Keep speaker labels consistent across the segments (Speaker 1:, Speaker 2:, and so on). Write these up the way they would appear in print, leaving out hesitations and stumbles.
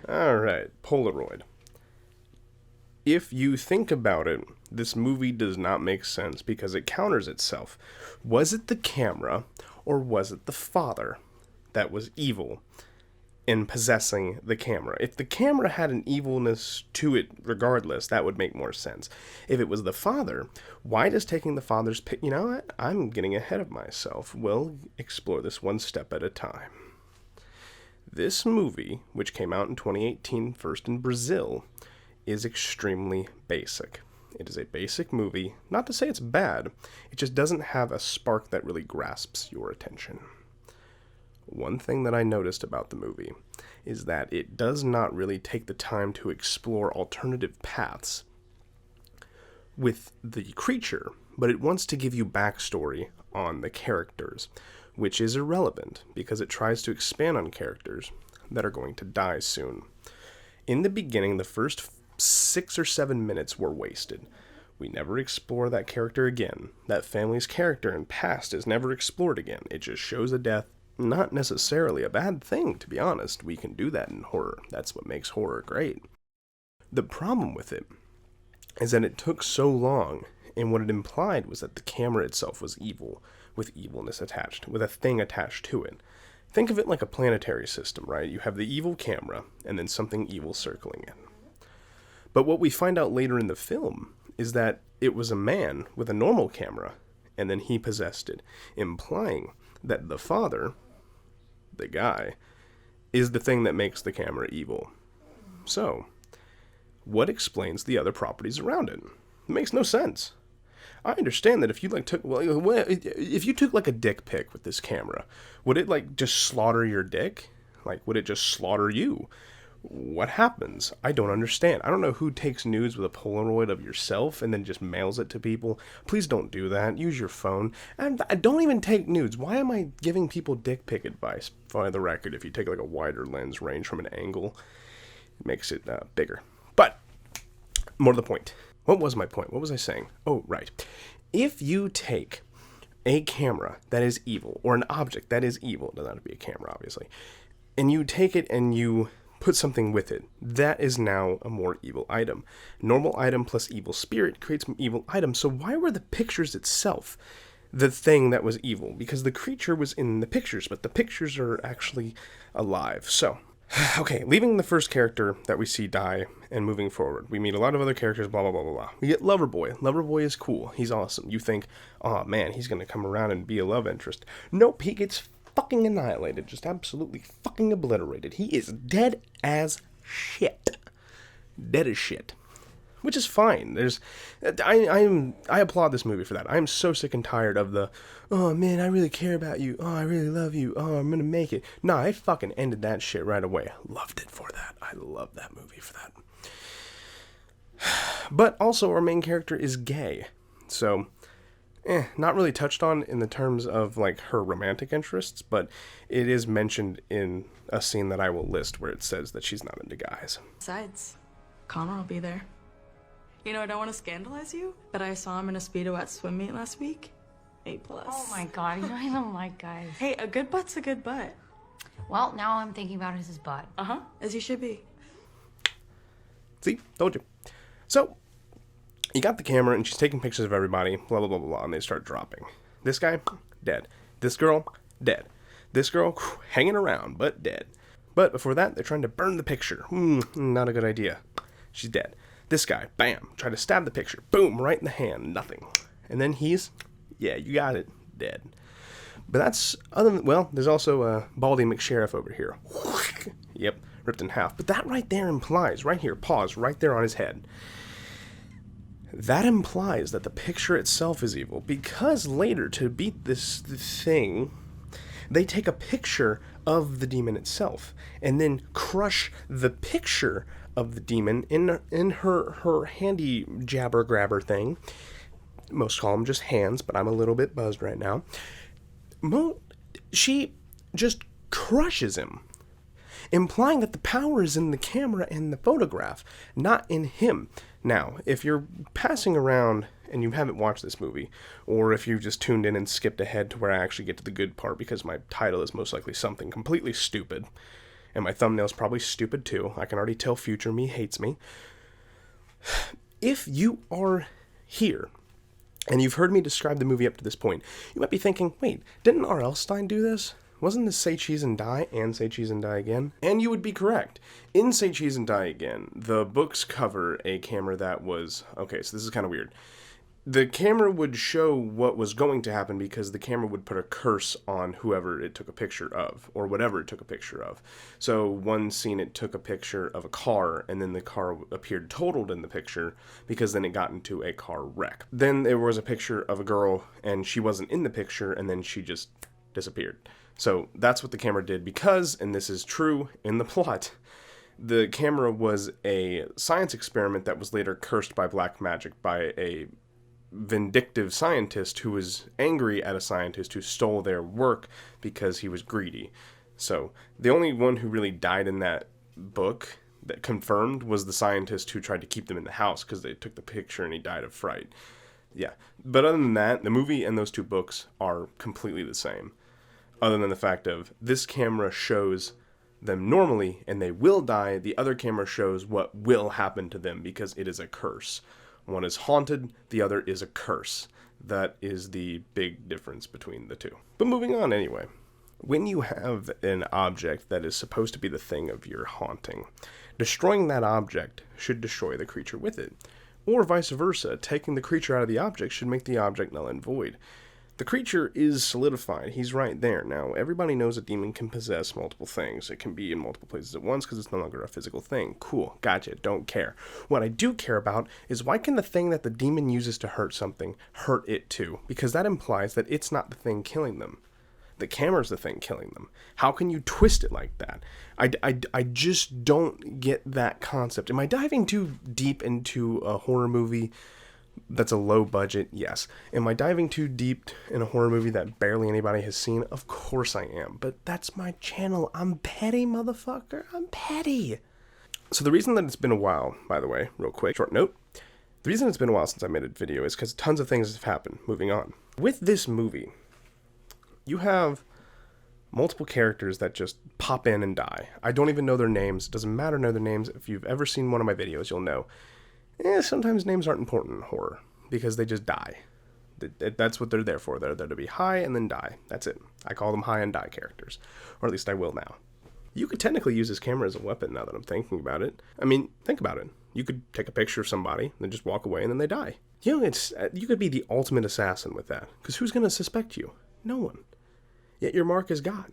Speaker 1: Alright, Polaroid. If you think about it, this movie does not make sense because it counters itself. Was it the camera, or was it the father that was evil in possessing the camera? If the camera had an evilness to it regardless, that would make more sense. If it was the father, why does taking the father's pick? You know what? I'm getting ahead of myself. We'll explore this one step at a time. This movie, which came out in 2018 first in Brazil, is extremely basic. It is a basic movie. Not to say it's bad, it just doesn't have a spark that really grasps your attention. One thing that I noticed about the movie is that it does not really take the time to explore alternative paths with the creature, but it wants to give you backstory on the characters, which is irrelevant because it tries to expand on characters that are going to die soon. In the beginning, the first 6 or 7 minutes were wasted. We never explore that character again. That family's character and past is never explored again. It just shows a death. Not necessarily a bad thing, to be honest. We can do that in horror. That's what makes horror great. The problem with it is that it took so long, and what it implied was that the camera itself was evil, with evilness attached, with a thing attached to it. Think of it like a planetary system, right? You have the evil camera, and then something evil circling it. But what we find out later in the film is that it was a man with a normal camera, and then he possessed it, implying that the father, the guy, is the thing that makes the camera evil. So, what explains the other properties around it? It makes no sense. I understand that if you if you took like a dick pic with this camera, would it like just slaughter your dick? Like, would it just slaughter you? What happens? I don't understand. I don't know who takes nudes with a Polaroid of yourself and then just mails it to people. Please don't do that. Use your phone. And I don't even take nudes. Why am I giving people dick pic advice? For the record, if you take like a wider lens range from an angle, it makes it bigger. But, more to the point. What was my point? What was I saying? Oh, right. If you take a camera that is evil, or an object that is evil, it doesn't have to be a camera, obviously, and you take it and you put something with it, that is now a more evil item. Normal item plus evil spirit creates an evil item. So why were the pictures itself the thing that was evil? Because the creature was in the pictures, but the pictures are actually alive. So, okay, leaving the first character that we see die and moving forward, we meet a lot of other characters, blah, blah, blah, blah, blah. We get Loverboy. Loverboy is cool. He's awesome. You think, oh man, he's going to come around and be a love interest. Nope, he gets fucking annihilated, just absolutely fucking obliterated. He is dead as shit. Dead as shit. Which is fine. I applaud this movie for that. I am so sick and tired of the, oh man, I really care about you. Oh, I really love you. Oh, I'm gonna make it. Nah, I fucking ended that shit right away. I loved it for that. I love that movie for that. But also, our main character is gay. So, not really touched on in the terms of like her romantic interests, but it is mentioned in a scene that I will list where it says that she's not into guys.
Speaker 2: Besides, Connor will be there. You know, I don't want to scandalize you, but I saw him in a speedo swim meet last week. A+.
Speaker 3: Oh my god, you don't even like guys.
Speaker 2: Hey, a good butt's a good butt.
Speaker 3: Well, now all I'm thinking about is his butt.
Speaker 2: Uh-huh, as you should be.
Speaker 1: See? Told you. So, you got the camera, and she's taking pictures of everybody, blah, blah, blah, blah, blah, and they start dropping. This guy, dead. This girl, dead. This girl, hanging around, but dead. But before that, they're trying to burn the picture. Not a good idea. She's dead. This guy, bam, try to stab the picture. Boom, right in the hand, nothing. And then he's, yeah, you got it, dead. But that's, there's also Baldy McSheriff over here. Yep, ripped in half. But that right there implies, right here, pause, right there on his head. That implies that the picture itself is evil, because later, to beat this thing, they take a picture of the demon itself, and then crush the picture of the demon in her handy jabber grabber thing. Most call them just hands, but I'm a little bit buzzed right now. She just crushes him, implying that the power is in the camera and the photograph, not in him. Now, if you're passing around and you haven't watched this movie, or if you've just tuned in and skipped ahead to where I actually get to the good part because my title is most likely something completely stupid, And my thumbnail's probably stupid too. I can already tell future me hates me. If you are here and you've heard me describe the movie up to this point, you might be thinking, wait, didn't R.L. Stine do this? Wasn't this Say Cheese and Die and Say Cheese and Die Again? And you would be correct. In Say Cheese and Die Again, the books cover a camera that was... Okay, so this is kind of weird. The camera would show what was going to happen because the camera would put a curse on whoever it took a picture of, or whatever it took a picture of. So one scene it took a picture of a car, and then the car appeared totaled in the picture because then it got into a car wreck. Then there was a picture of a girl, and she wasn't in the picture, and then she just disappeared. So that's what the camera did because, and this is true in the plot, the camera was a science experiment that was later cursed by black magic by a vindictive scientist who was angry at a scientist who stole their work because he was greedy. So the only one who really died in that book that confirmed was the scientist who tried to keep them in the house because they took the picture and he died of fright. Yeah, but other than that, the movie and those two books are completely the same. Other than the fact of this camera shows them normally and they will die, the other camera shows what will happen to them because it is a curse. One is haunted, the other is a curse. That is the big difference between the two. But moving on anyway. When you have an object that is supposed to be the thing of your haunting, destroying that object should destroy the creature with it. Or vice versa, taking the creature out of the object should make the object null and void. The creature is solidified. He's right there. Now, everybody knows a demon can possess multiple things. It can be in multiple places at once because it's no longer a physical thing. Cool. Gotcha. Don't care. What I do care about is why can the thing that the demon uses to hurt something hurt it too? Because that implies that it's not the thing killing them. The camera's the thing killing them. How can you twist it like that? I just don't get that concept. Am I diving too deep into a horror movie that's a low budget? Yes. Am I diving too deep in a horror movie that barely anybody has seen? Of course I am. But that's my channel. I'm petty, motherfucker. I'm petty. So the reason that it's been a while, by the way, real quick, short note. The reason it's been a while since I made a video is because tons of things have happened. Moving on. With this movie, you have multiple characters that just pop in and die. I don't even know their names. It doesn't matter to know their names. If you've ever seen one of my videos, you'll know. Sometimes names aren't important in horror because they just die. That's what they're there for. They're there to be high and then die. That's it. I call them high and die characters. Or at least I will now. You could technically use this camera as a weapon now that I'm thinking about it. I mean, think about it. You could take a picture of somebody, then just walk away, and then they die. You know, you could be the ultimate assassin with that. Because who's going to suspect you? No one. Yet your mark is God.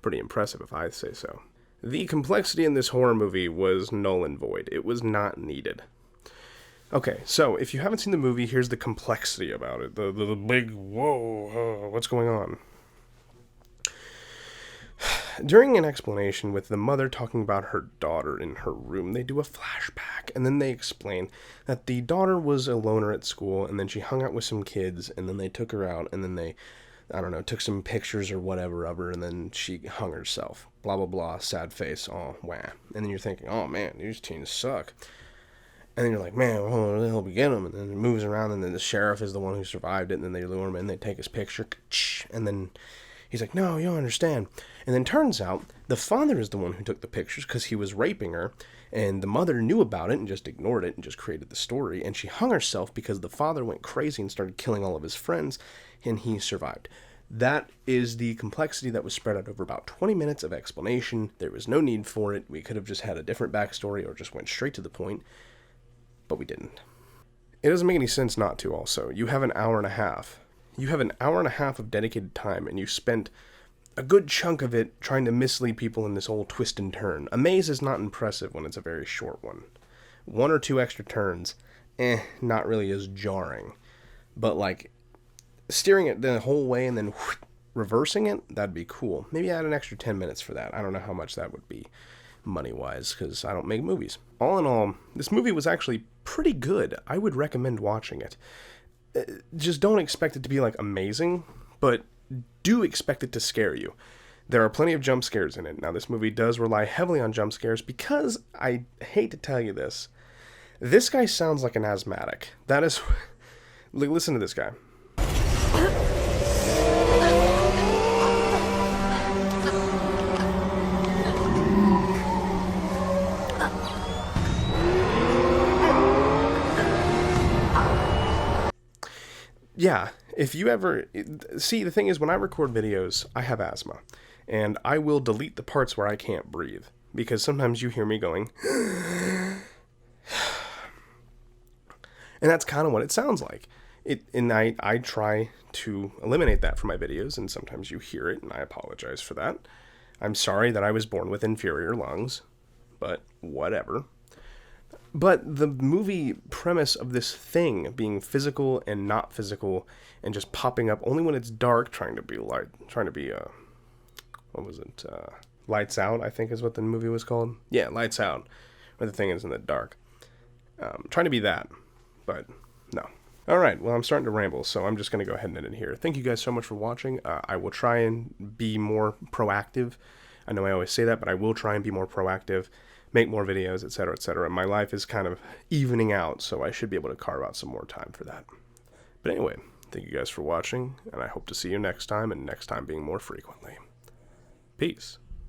Speaker 1: Pretty impressive if I say so. The complexity in this horror movie was null and void. It was not needed. Okay, so if you haven't seen the movie, here's the complexity about it. The big, whoa, what's going on? During an explanation with the mother talking about her daughter in her room, they do a flashback, and then they explain that the daughter was a loner at school, and then she hung out with some kids, and then they took her out, and then they, I don't know, took some pictures or whatever of her, and then she hung herself. Blah, blah, blah, sad face, oh, wah. And then you're thinking, oh, man, these teens suck. And then you're like, man, well, they'll be getting him. And then it moves around, and then the sheriff is the one who survived it, and then they lure him in, they take his picture, and then he's like, no, you don't understand. And then turns out the father is the one who took the pictures because he was raping her, and the mother knew about it and just ignored it and just created the story, and she hung herself because the father went crazy and started killing all of his friends, and he survived. That is the complexity that was spread out over about 20 minutes of explanation. There was no need for it. We could have just had a different backstory or just went straight to the point, but we didn't. It doesn't make any sense not to also. You have an hour and a half. You have an hour and a half of dedicated time, and you spent a good chunk of it trying to mislead people in this old twist and turn. A maze is not impressive when it's a very short one. One or two extra turns, not really as jarring. But like, steering it the whole way and then reversing it, that'd be cool. Maybe add an extra 10 minutes for that. I don't know how much that would be money-wise, because I don't make movies. All in all, this movie was actually pretty good. I would recommend watching it. Just don't expect it to be, like, amazing, but do expect it to scare you. There are plenty of jump scares in it. Now, this movie does rely heavily on jump scares because, I hate to tell you this guy sounds like an asthmatic. That is... Listen to this guy. yeah, if you ever see, the thing is, when I record videos, I have asthma, and I will delete the parts where I can't breathe, because sometimes you hear me going, and that's kind of what it sounds like. And I try to eliminate that from my videos, and sometimes you hear it, and I apologize for that. I'm sorry that I was born with inferior lungs, but whatever. But the movie premise of this thing being physical and not physical and just popping up only when it's dark, trying to be light, trying to be, what was it? Lights Out, I think is what the movie was called. Yeah, Lights Out, where the thing is in the dark. Trying to be that, but no. All right, well, I'm starting to ramble, so I'm just going to go ahead and end it here. Thank you guys so much for watching. I will try and be more proactive. I know I always say that, but I will try and be more proactive, make more videos, etc., etc. My life is kind of evening out, so I should be able to carve out some more time for that. But anyway, thank you guys for watching, and I hope to see you next time, and next time being more frequently. Peace.